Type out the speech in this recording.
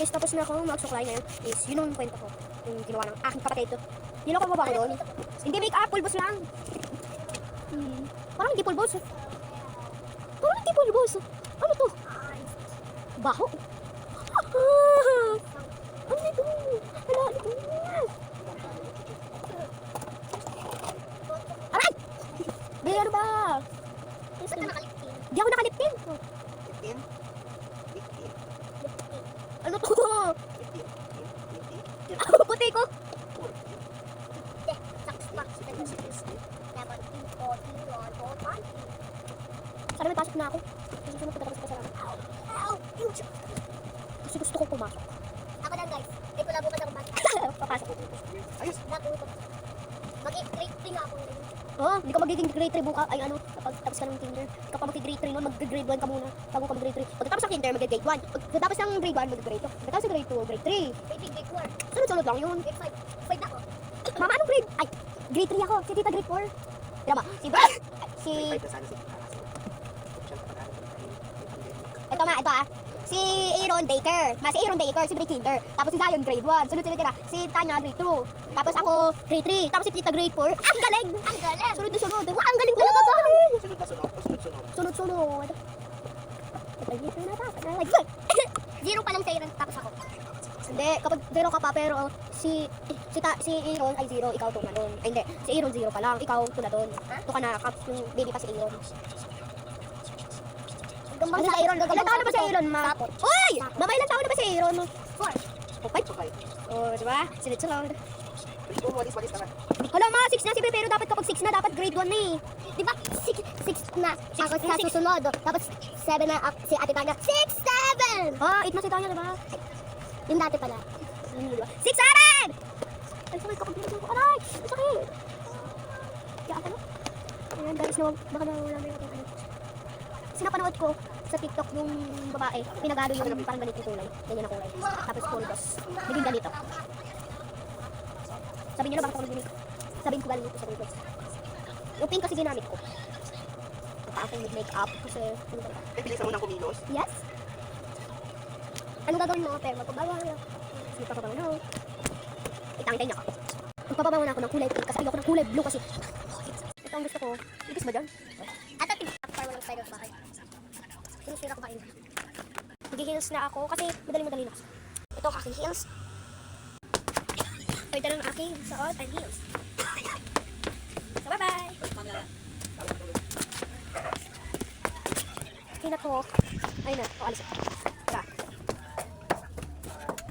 Guys, tapos na ako magsuklay ngayon. Is, yun ang kwento ko. Yung ginawa ng aking kapatid. Niloko mo ba ako doon? Hindi make up, pulbos lang. Parang hindi pulbos. Parang hindi pulbos. Ano to? Baho. Ano ito? Hala, ano ito? Aray! Bay, ano ba? Ba't ka nakalipin? Di ako nakalipin. Lipin? Lipin? Ano to? Puti ko. Hindi, saksak. Dapat important. Sana may pasok na ako. Kasi sunod ko sa kasalanan. Ow! Kasi gusto kong pumasok. Ako lang guys. Ito lang bukas ako bata. Papasok. Ayos. Nakuha. Mag-grade 3 nga ako ngayon. Oh, hindi ka magiging grade 3 buka. Ay ano, kapag tapos ka ng kinder. Kapag mag-grade 3 nun, mag-grade 1 ka muna. Bago ka mag-grade 3. Pagkatapos ng kinder, mag-grade 1. Pagkatapos ng grade 1, mag-grade 2. Pagkatapos ng grade 2, grade 3. Grade 4. Sunod-sunod lang yun. Grade 5. 5 na ako. Mama, anong grade? Ay, grade 3 ako. Si tita grade 4. Tira ba? Si Brad. Si... Grade 5 na sana si Picasso. Siya na pag-aaral ng pandemic. Ito nga, ito ah. Si Aaron daycare. Si Aaron daycare, si grade kinder. Tapos si Zion grade 1. Sunod-sunod tira. Si Tanya grade 2. Tapos ako grade 3. Tapos si tita grade 4. Ang galing! Ang galing. Sunod na sunod. Wow, ang galing talaga to. Sunod na sunod. Sunod-sunod. Sunod-sunod. Ito na dapat na like. Zero pa lang sa Iran tapos ako. Hindi, kapag 0 ka pa pero si Aaron ay 0, ikaw 2 na doon. Ay hindi, si Aaron 0 pa lang, ikaw 2 na doon. 2 ka na, yung baby pa si Aaron. Ano si Aaron? Ilan taon na ba si Aaron? Uy! Mama, ilan taon na ba si Aaron? 4. Okay. Okay. Oh, diba? Sunod-sunod. Ito, walis na. Hala ma, 6 na si pero dapat kapag 6 na, dapat grade 1 na eh. Di ba? 6 na. Ako sa susunod. Tapos 7 na si Ate Tanya. 6, 7! Ah, 8 na si Tanya, diba? Yung dati pala. 6, 7! Ay, sakit kapag grade 1 ko. Aray! Ang sakit! Kaya ano? Ayan guys, no, baka nawala na yung ano. Sinapanood ko sa TikTok yung babae, pinagalo yung parang ganito kulay. Ganyan na kulay. Tapos pulbos. Naging ganito. Sabi niya na bakit ako naging sabihin ko galing ito sa pulbos. Yung pink kasi ginamit ko. Baka akong make-up kasi ano ba? Eh, bilisan mo ng kumilos. Yes? Anong gagawin mo? Pero magpabawa na. Sige pa na. Itangitay na ako. Magpapabawa na ako ng kulay pink kasi ayoko ng kulay blue kasi. Ito ang gusto ko. Ibis ba dyan? At at para walang spider sa bahay. Sinusira ko ba yun? Mag-heels na ako kasi madali na ako. Ito ang aking heels. Ito lang ang aking suot and heels. So bye-bye! Kinat ko. Ayun na, paalis.